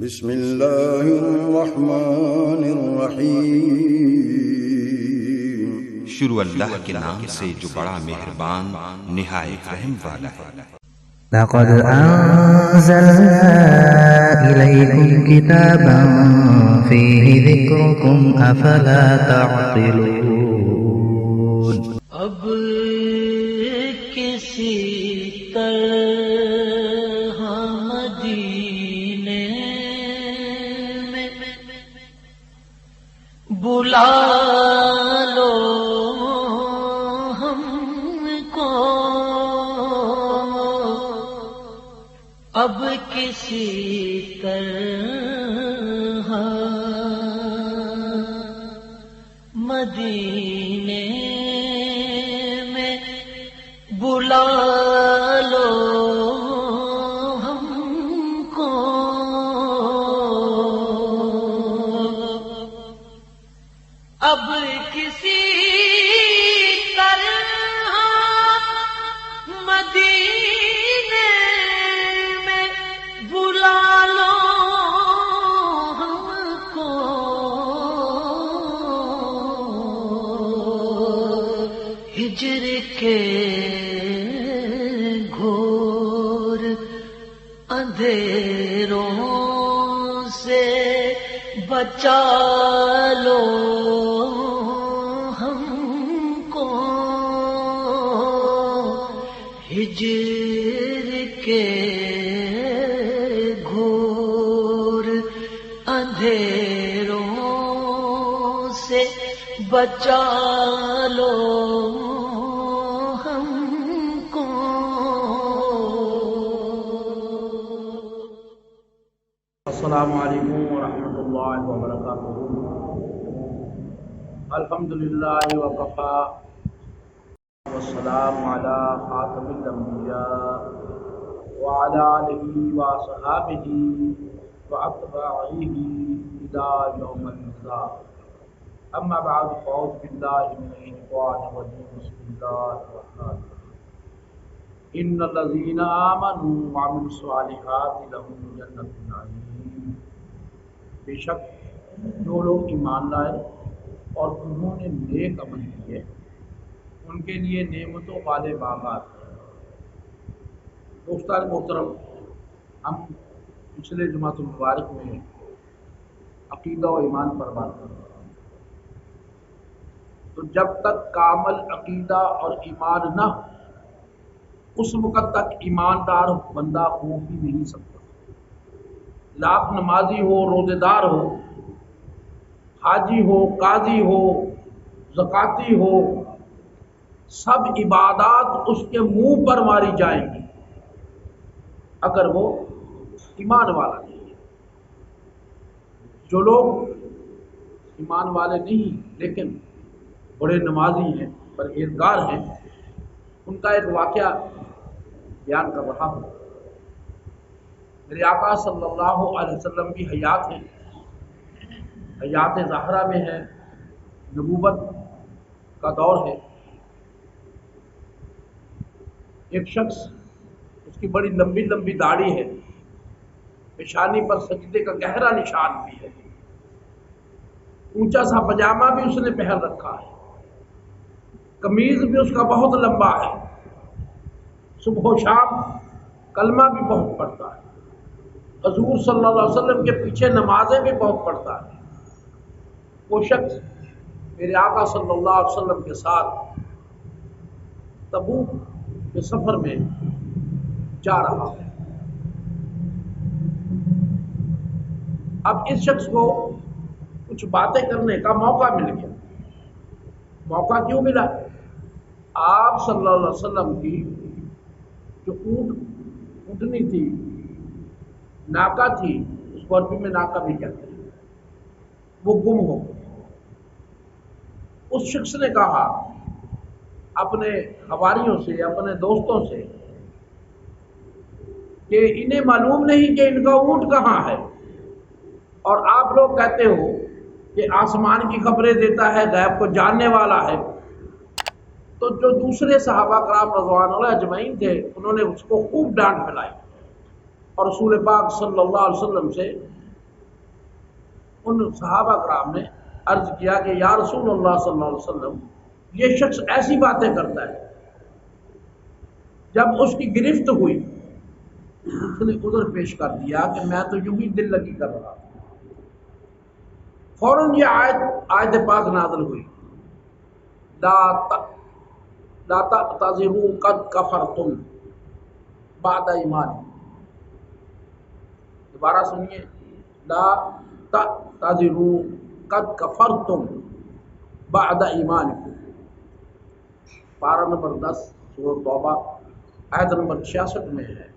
بسم اللہ الرحمن الرحیم۔ شروع اللہ کے نام سے جو بڑا مہربان نہایت رحم والا ہے۔ لقد أنزلنا إليكم كتابا فيه ذكركم أفلا تعقلون۔ اب کسی طرح مدینے میں بلا لو ہم کو، اب کسی طرح مدینے میں بلا لو ہم کو، اب کسی طرح مدینے میں بلا لو ہم کو، ہجر کے گھور اندھیروں سے بچا لو ہم کو، ہجر کے گھور اندھیروں سے بچا لو ہم کو۔ السلام علیکم ورحمۃ اللہ وبرکاتہ۔ الحمدللہ وکفی والسلام علی خاتم الانبیاء وعلی آلہ وصحابہ واتباعہ الی یوم الجزاء، اما بعد فاعوذ باللہ من الشیطان الرجیم، بسم اللہ الرحمن الرحیم۔ ان الذین آمنوا وعملوا الصالحات لهم جنات النعیم، بے شک جو لوگ ایمان لائے اور انہوں نے نیک عمل کیے ان کے لیے نعمتوں والے باغات ہیں۔ دوستان محترم، ہم پچھلے جمعۃ المبارک میں عقیدہ و ایمان پر بات کر رہے ہیں، تو جب تک کامل عقیدہ اور ایمان نہ ہو اس وقت تک ایماندار بندہ ہو ہی نہیں سکتا۔ لاکھ نمازی ہو، روزے دار ہو، حاجی ہو، قاضی ہو، زکاتی ہو، سب عبادات اس کے منہ پر ماری جائیں گی اگر وہ ایمان والا نہیں ہے۔ جو لوگ ایمان والے نہیں لیکن بڑے نمازی ہیں، پرہیزگار ہیں، ان کا ایک واقعہ بیان کر رہا ہوں۔ میرے آقا صلی اللہ علیہ وسلم کی حیات ہے، حیات زہرا میں ہے، نبوت کا دور ہے۔ ایک شخص، اس کی بڑی لمبی لمبی داڑھی ہے، پیشانی پر سجدے کا گہرا نشان بھی ہے، اونچا سا پاجامہ بھی اس نے پہن رکھا ہے، قمیض بھی اس کا بہت لمبا ہے، صبح و شام کلمہ بھی بہت پڑھتا ہے، حضور صلی اللہ علیہ وسلم کے پیچھے نمازیں بھی بہت پڑھتا ہے۔ وہ شخص میرے آقا صلی اللہ علیہ وسلم کے ساتھ تبوک کے سفر میں جا رہا ہے۔ اب اس شخص کو کچھ باتیں کرنے کا موقع مل گیا۔ موقع کیوں ملا؟ آپ صلی اللہ علیہ وسلم کی جو اونٹنی تھی، ناکا تھی، اس کو عربی میں ناکا بھی کہتے ہیں، وہ گم ہو گئی۔ اس شخص نے کہا اپنے حواریوں سے، اپنے دوستوں سے کہ انہیں معلوم نہیں کہ ان کا اونٹ کہاں ہے، اور آپ لوگ کہتے ہو کہ آسمان کی خبریں دیتا ہے، غیب کو جاننے والا ہے۔ تو جو دوسرے صحابہ کرام رضوان اللہ اجمعین تھے انہوں نے اس کو خوب ڈانٹ پھیلائی اور رسول پاک صلی اللہ علیہ وسلم سے ان صحابہ کرام نے عرض کیا کہ یا رسول اللہ صلی اللہ علیہ وسلم یہ شخص ایسی باتیں کرتا ہے. جب اس کی گرفت ہوئی اس نے عذر پیش کر دیا کہ میں تو یوں ہی دل لگی کر رہا تھا. فوراً یہ آیت پاک نازل ہوئی لا تعتذروا قد کفرتم بعد ایمانکم. دوبارہ سنیے، لا تعتذروا قد کفرتم بعد ایمانکم. پارہ نمبر 10 سورۃ توبہ آیت نمبر 66 میں ہے.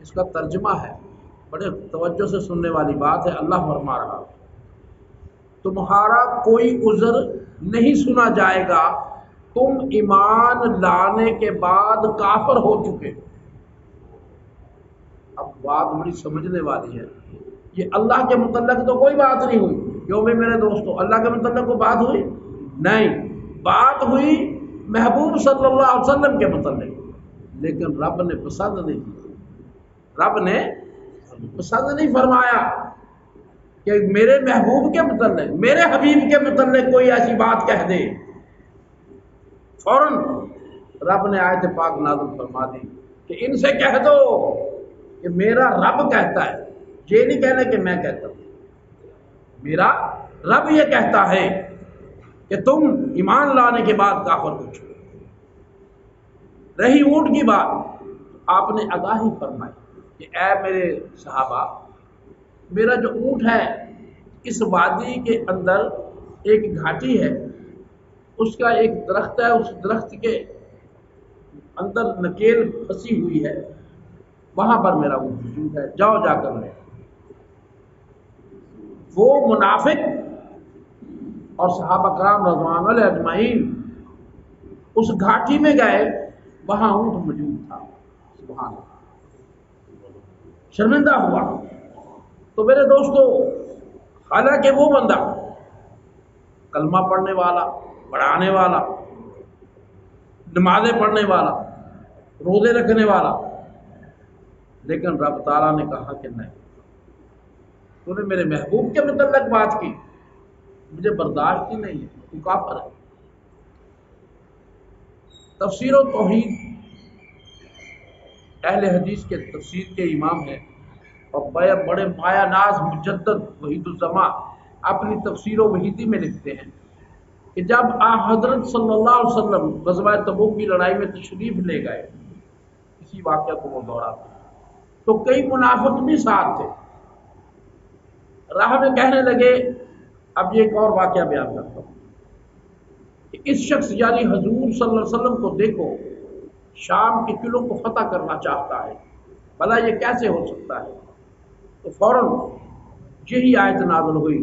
اس کا ترجمہ ہے، بڑے توجہ سے سننے والی بات ہے. اللہ فرما رہا تمہارا کوئی عذر نہیں سنا جائے گا تم ایمان لانے کے بعد کافر ہو چکے. اب بات بڑی سمجھنے والی ہے. یہ اللہ کے متعلق تو کوئی بات نہیں ہوئی. جو بھی میرے دوستو اللہ کے متعلق کوئی بات ہوئی نہیں، بات ہوئی محبوب صلی اللہ علیہ وسلم کے متعلق. لیکن رب نے پسند نہیں کی، رب نے پسند نہیں فرمایا کہ میرے محبوب کے متعلق، میرے حبیب کے متعلق کوئی ایسی بات کہہ دے. فوراً رب نے آیت پاک نازل فرما دی کہ ان سے کہہ دو کہ میرا رب کہتا ہے. یہ نہیں کہنا کہ میں کہتا ہوں، میرا رب یہ کہتا ہے کہ تم ایمان لانے کے بعد کافر ہو چکے. رہی اونٹ کی بات، آپ نے آگاہی فرمائی کہ اے میرے صحابہ، میرا جو اونٹ ہے اس وادی کے اندر ایک گھاٹی ہے، اس کا ایک درخت ہے، اس درخت کے اندر نکیل پھنسی ہوئی ہے، وہاں پر میرا اونٹ موجود ہے، جاؤ جا کر لے. وہ منافق اور صحابہ کرام رضوان اللہ اجمعین اس گھاٹی میں گئے، وہاں اونٹ موجود تھا. سبحان اللہ، شرمندہ ہوا. تو میرے دوستو، حالانکہ وہ بندہ کلمہ پڑھنے والا، پڑھانے والا، نمازیں پڑھنے والا، روزے رکھنے والا، لیکن رب تعالیٰ نے کہا کہ نہیں، تو نے میرے محبوب کے متعلق بات کی، مجھے برداشت ہی نہیں ہے، تو کافر ہے. تفسیر و توحید اہل حدیث کے تفسیر کے امام ہیں اور بڑے مایا ناز مجدد وحید الزماں اپنی تفسیر و وحیدی میں لکھتے ہیں کہ جب حضرت صلی اللہ علیہ وسلم غزوہ تبوک کی لڑائی میں تشریف لے گئے، اسی واقعہ کو وہ دوہراتے ہیں، تو کئی منافق بھی ساتھ تھے. راہ میں کہنے لگے، اب یہ ایک اور واقعہ بیان کرتا ہوں کہ اس شخص یعنی حضور صلی اللہ علیہ وسلم کو دیکھو، شام کے قلعوں کو فتح کرنا چاہتا ہے، بھلا یہ کیسے ہو سکتا ہے؟ تو فوراً یہی آیت نازل ہوئی.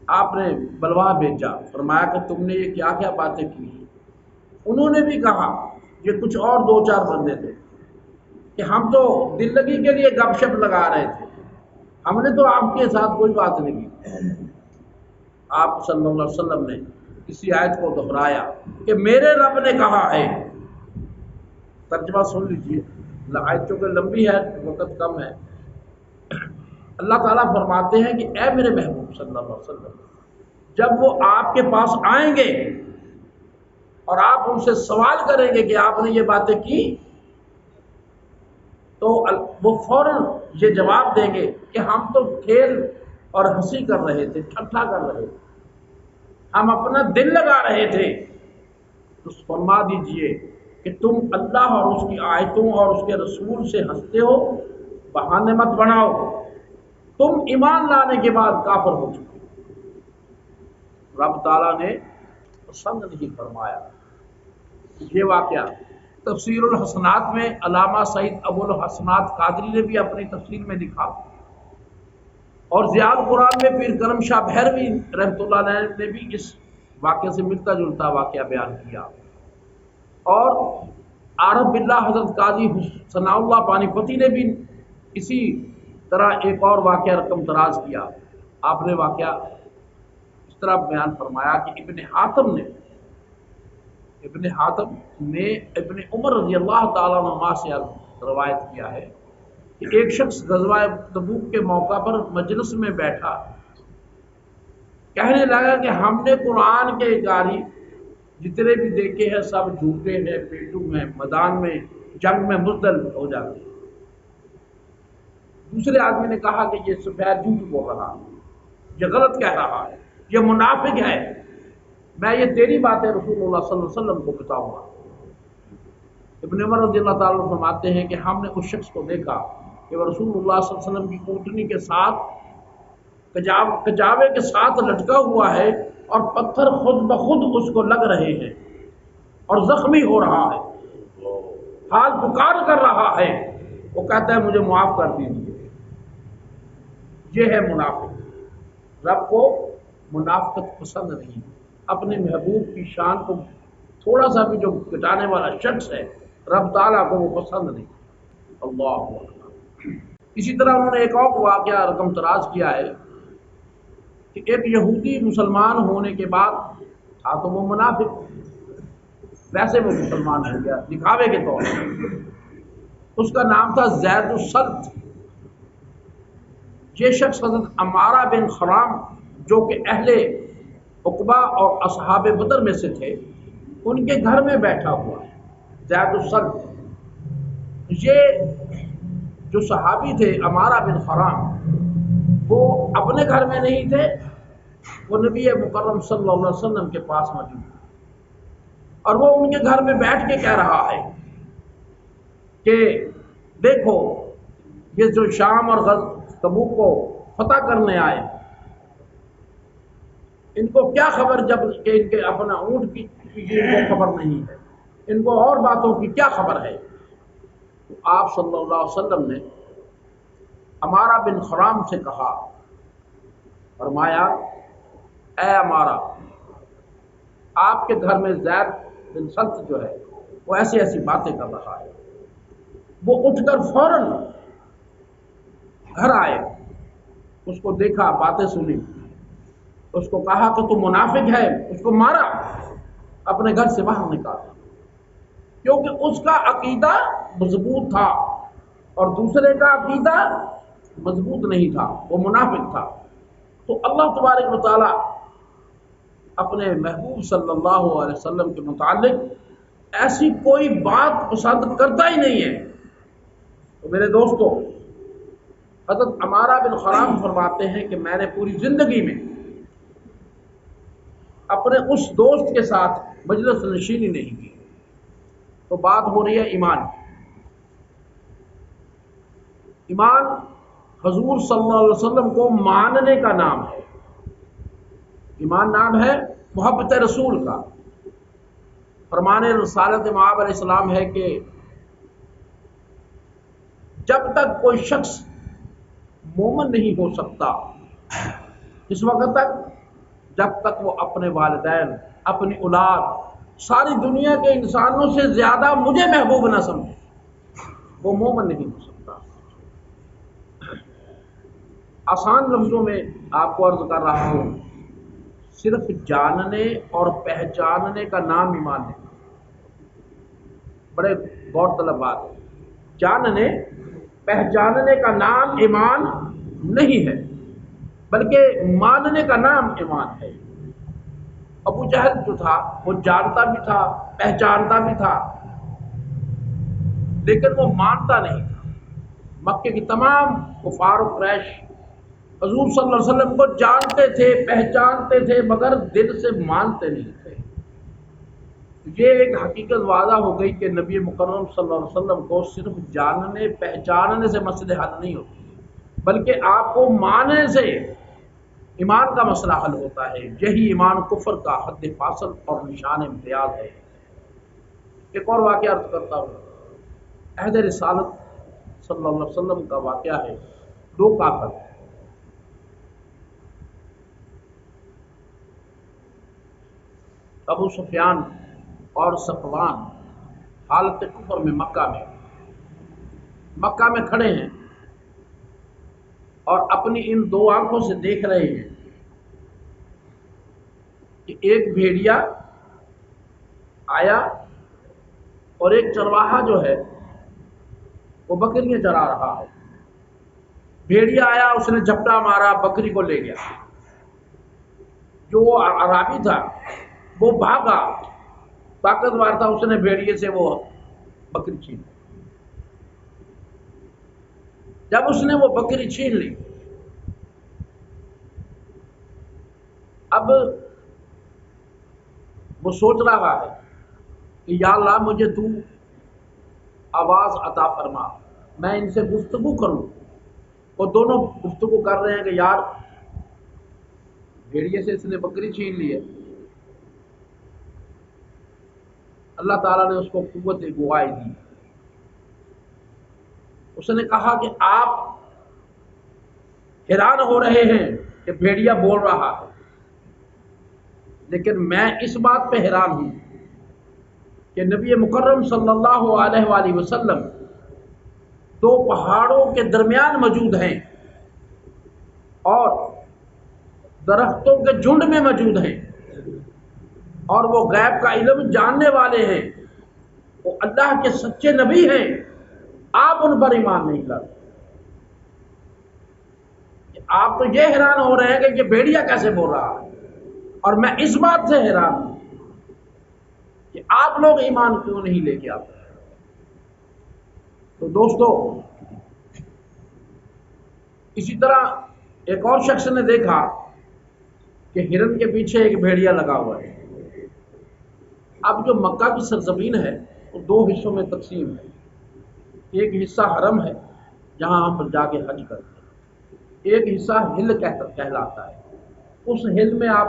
آپ نے بلوا بھیجا، فرمایا کہ تم نے یہ کیا کیا باتیں کی. انہوں نے بھی کہا، یہ کچھ اور 2-4 بندے تھے، کہ ہم تو دل لگی کے لیے گپ شپ لگا رہے تھے، ہم نے تو آپ کے ساتھ کوئی بات نہیں کی. آپ صلی اللہ علیہ وسلم نے اسی آیت کو دہرایا کہ میرے رب نے کہا ہے. ترجمہ سن لیجیے، آیت چونکہ لمبی ہے، وقت کم ہے. اللہ تعالیٰ فرماتے ہیں کہ اے میرے محبوب صلی اللہ علیہ وسلم، جب وہ آپ کے پاس آئیں گے اور آپ ان سے سوال کریں گے کہ آپ نے یہ باتیں کی، تو وہ فوراً یہ جواب دیں گے کہ ہم تو کھیل اور ہنسی کر رہے تھے، ٹھٹھا کر رہے تھے، ہم اپنا دل لگا رہے تھے. تو فرما دیجئے کہ تم اللہ اور اس کی آیتوں اور اس کے رسول سے ہنستے ہو، بہانے مت بناؤ، تم ایمان لانے کے بعد کافر ہو چکے. رب تعالیٰ نے پسند نہیں فرمایا. یہ واقعہ تفسیر الحسنات میں علامہ سعید ابو الحسنات قادری نے بھی اپنی تفسیر میں لکھا، اور ضیاء القرآن میں پیر کرم شاہ بحروی رحمۃ اللہ علیہ نے بھی اس واقعے سے ملتا جلتا واقعہ بیان کیا. اور عارف باللہ حضرت قاضی ثناء اللہ پانی پتی نے بھی اسی طرح ایک اور واقعہ رقم دراز کیا. آپ نے واقعہ اس طرح بیان فرمایا کہ ابن حاتم نے ابن عمر رضی اللہ تعالیٰ عنہ سے روایت کیا ہے کہ ایک شخص غزوہ تبوک کے موقع پر مجلس میں بیٹھا کہنے لگا کہ ہم نے قرآن کے گاری جتنے بھی دیکھے ہیں سب جھوٹے ہیں، پیٹو ہیں، میدان میں جنگ میں مزدل ہو جاتے ہیں۔ دوسرے آدمی نے کہا کہ یہ سفید جھوٹ بول رہا ہے، یہ غلط کہہ رہا ہے، یہ منافق ہے، میں یہ تیری باتیں رسول اللہ صلی اللہ علیہ وسلم کو بتاؤں گا۔ ابن عمر رضی اللہ تعالیٰ عنہ فرماتے ہیں کہ ہم نے اس شخص کو دیکھا کہ وہ رسول اللہ صلی اللہ علیہ وسلم کی اونٹنی کے ساتھ کجاوے کے ساتھ لٹکا ہوا ہے اور پتھر خود بخود اس کو لگ رہے ہیں اور زخمی ہو رہا ہے، حال پکار کر رہا ہے، وہ کہتا ہے مجھے معاف کر دیجیے۔ یہ ہے منافق۔ رب کو منافقت پسند نہیں، اپنے محبوب کی شان کو تھوڑا سا بھی جو گٹانے والا شخص ہے رب تعالیٰ کو وہ پسند نہیں۔ اللہ اکبر۔ اسی طرح انہوں نے ایک اور واقعہ رقم تراز کیا ہے کہ ایک یہودی مسلمان ہونے کے بعد تھا تو وہ منافق، ویسے وہ مسلمان ہو گیا دکھاوے کے طور پر۔ اس کا نام تھا زید السلط۔ یہ شخص حضرت عمارہ بن خرام جو کہ اہل عقبہ اور اصحاب بدر میں سے تھے ان کے گھر میں بیٹھا ہوا ہے۔ زید السلط یہ جو صحابی تھے عمارہ بن خرام، وہ اپنے گھر میں نہیں تھے، وہ نبی مکرم صلی اللہ علیہ وسلم کے پاس موجود تھے، اور وہ ان کے گھر میں بیٹھ کے کہہ رہا ہے کہ دیکھو یہ جو شام اور تبوک کو فتح کرنے آئے ان کو کیا خبر جب کہ ان کے اپنا اونٹ کی ان کو خبر نہیں ہے، ان کو اور باتوں کی کیا خبر ہے۔ تو آپ صلی اللہ علیہ وسلم نے عمارہ بن خرام سے کہا، فرمایا اے عمارہ، آپ کے گھر میں زید بن سلط جو ہے وہ ایسی ایسی باتیں کر رہا ہے۔ وہ اٹھ کر فوراً گھر آئے، اس کو دیکھا، باتیں سنی، اس کو کہا کہ تو منافق ہے، اس کو مارا، اپنے گھر سے باہر نکالا، کیونکہ اس کا عقیدہ مضبوط تھا اور دوسرے کا عقیدہ مضبوط نہیں تھا، وہ منافق تھا۔ تو اللہ تبارک و تعالی اپنے محبوب صلی اللہ علیہ وسلم کے متعلق ایسی کوئی بات پسند کرتا ہی نہیں ہے۔ تو میرے دوستو، حضرت عمارہ بن خرام فرماتے ہیں کہ میں نے پوری زندگی میں اپنے اس دوست کے ساتھ مجلس نشینی نہیں کی۔ تو بات ہو رہی ہے ایمان کی۔ ایمان حضور صلی اللہ علیہ وسلم کو ماننے کا نام ہے۔ ایمان نام ہے محبت رسول کا۔ فرمان رسالت معاب علیہ السلام ہے کہ جب تک کوئی شخص مومن نہیں ہو سکتا اس وقت تک جب تک وہ اپنے والدین، اپنی اولاد، ساری دنیا کے انسانوں سے زیادہ مجھے محبوب نہ سمجھے، وہ مومن نہیں ہو سکتا۔ آسان لفظوں میں آپ کو عرض کر رہا ہوں، صرف جاننے اور پہچاننے کا نام ایمان ہے۔ بڑے غور طلب بات ہے، جاننے پہچاننے کا نام ایمان نہیں ہے، بلکہ ماننے کا نام ایمان ہے۔ ابو جہل جو تھا وہ جانتا بھی تھا، پہچانتا بھی تھا، لیکن وہ مانتا نہیں تھا۔ مکے کی تمام کفار و قریش حضور صلی اللہ علیہ وسلم کو جانتے تھے، پہچانتے تھے، مگر دل سے مانتے نہیں تھے۔ یہ ایک حقیقت واضح ہو گئی کہ نبی مکرم صلی اللہ علیہ وسلم کو صرف جاننے پہچاننے سے مسئلے حل نہیں ہوتے، بلکہ آپ کو ماننے سے ایمان کا مسئلہ حل ہوتا ہے۔ یہی ایمان کفر کا حد فاصل اور نشان امتیاز ہے۔ ایک اور واقعہ عرض کرتا ہوں، عہد رسالت صلی اللہ علیہ وسلم کا واقعہ ہے۔ دو کافر، ابو سفیان اور صفوان، حالت کفر میں مکہ میں کھڑے ہیں اور اپنی ان دو آنکھوں سے دیکھ رہے ہیں کہ ایک بھیڑیا آیا اور ایک چرواہا جو ہے وہ بکریاں چرا رہا ہے۔ بھیڑیا آیا، اس نے جھپٹا مارا، بکری کو لے گیا۔ جو عرابی تھا وہ بھاگا، طاقتور تھا، اس نے بھیڑیے سے وہ بکری چھین لی۔ جب اس نے وہ بکری چھین لی، اب وہ سوچ رہا ہے کہ یا اللہ مجھے تو آواز عطا فرما، میں ان سے گفتگو کروں۔ وہ دونوں گفتگو کر رہے ہیں کہ یار بھیڑیے سے اس نے بکری چھین لی ہے۔ اللہ تعالیٰ نے اس کو قوت گواہی دی۔ اس نے کہا کہ آپ حیران ہو رہے ہیں کہ بھیڑیا بول رہا ہے، لیکن میں اس بات پہ حیران ہوں کہ نبی مکرم صلی اللہ علیہ وآلہ وسلم دو پہاڑوں کے درمیان موجود ہیں اور درختوں کے جھنڈ میں موجود ہیں، اور وہ غیب کا علم جاننے والے ہیں، وہ اللہ کے سچے نبی ہیں، آپ ان پر ایمان نہیں لاتے۔ آپ تو یہ حیران ہو رہے ہیں کہ یہ بھیڑیا کیسے بول رہا ہے، اور میں اس بات سے حیران ہوں کہ آپ لوگ ایمان کیوں نہیں لے کے آتے۔ تو دوستو، اسی طرح ایک اور شخص نے دیکھا کہ ہرن کے پیچھے ایک بھیڑیا لگا ہوا ہے۔ اب جو مکہ کی سرزمین ہے وہ دو حصوں میں تقسیم ہے۔ ایک حصہ حرم ہے جہاں ہم جا کے حج کرتے ہیں، ایک حصہ ہل کہلاتا ہے، اس ہل میں آپ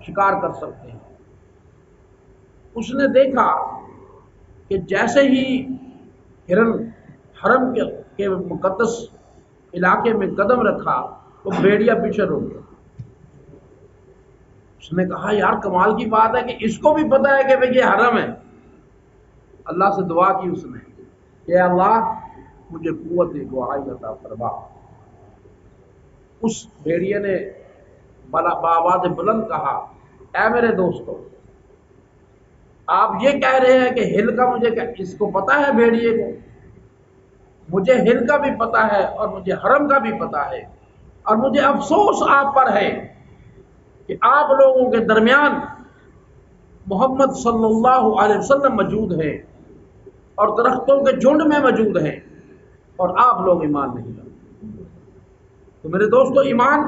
شکار کر سکتے ہیں۔ اس نے دیکھا کہ جیسے ہی ہرن حرم کے مقدس علاقے میں قدم رکھا تو بھیڑیا پیچھے رک گیا۔ اس نے کہا یار کمال کی بات ہے کہ اس کو بھی پتا ہے کہ یہ حرم ہے۔ اللہ سے دعا کی اس نے کہ اللہ مجھے قوت گواہی عطا فرما۔ اس بھیڑیے نے بآواز بلند کہا، اے میرے دوستو، آپ یہ کہہ رہے ہیں کہ ہل کا مجھے اس کو پتا ہے، بھیڑیے کو مجھے ہل کا بھی پتا ہے اور مجھے حرم کا بھی پتا ہے، اور مجھے افسوس آپ پر ہے کہ آپ لوگوں کے درمیان محمد صلی اللہ علیہ وسلم موجود ہیں اور درختوں کے جھنڈ میں موجود ہیں، اور آپ لوگ ایمان نہیں لاتے۔ تو میرے دوستو، ایمان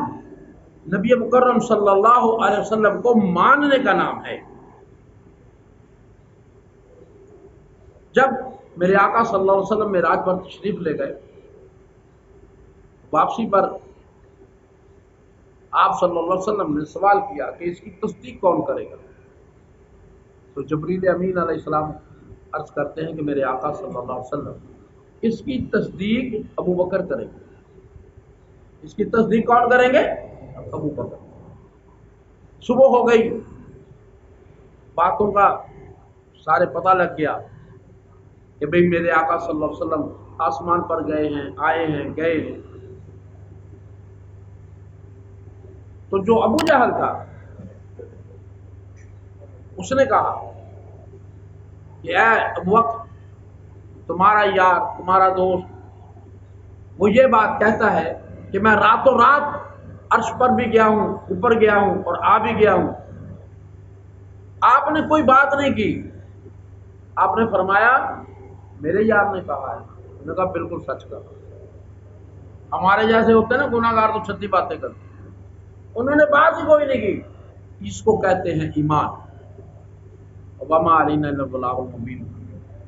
نبی مکرم صلی اللہ علیہ وسلم کو ماننے کا نام ہے۔ جب میرے آقا صلی اللہ علیہ وسلم معراج پر تشریف لے گئے، واپسی پر آپ صلی اللہ علیہ وسلم نے سوال کیا کہ اس کی تصدیق کون کرے گا؟ تو جبریل امین علیہ السلام عرض کرتے ہیں کہ میرے آقا صلی اللہ علیہ وسلم اس کی تصدیق ابو بکر کریں گے۔ اس کی تصدیق کون کریں گے؟ ابو بکر۔ صبح ہو گئی، باتوں کا سارے پتہ لگ گیا کہ بھئی میرے آقا صلی اللہ علیہ وسلم آسمان پر گئے ہیں، آئے ہیں، گئے ہیں۔ تو جو ابو جہل تھا اس نے کہا کہ اے ابو بکر، تمہارا یار، تمہارا دوست وہ یہ بات کہتا ہے کہ میں راتوں رات عرش پر بھی گیا ہوں، اوپر گیا ہوں اور آ بھی گیا ہوں، آپ نے کوئی بات نہیں کی۔ آپ نے فرمایا میرے یار نے کہا ہے۔ انہوں نے کہا بالکل سچ کہا۔ ہمارے جیسے ہوتے ہیں نا گناہ گار تو 36 باتیں کرتے، انہوں نے بات ہی کوئی نہیں کی۔ اس کو کہتے ہیں ایمان۔ وما علینا الا البلاغ المبین۔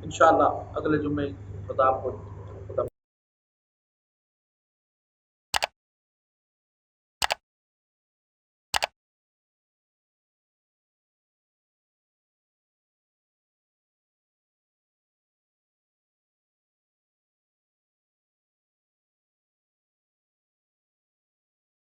انشاءاللہ اگلے جمعے خدا آپ کو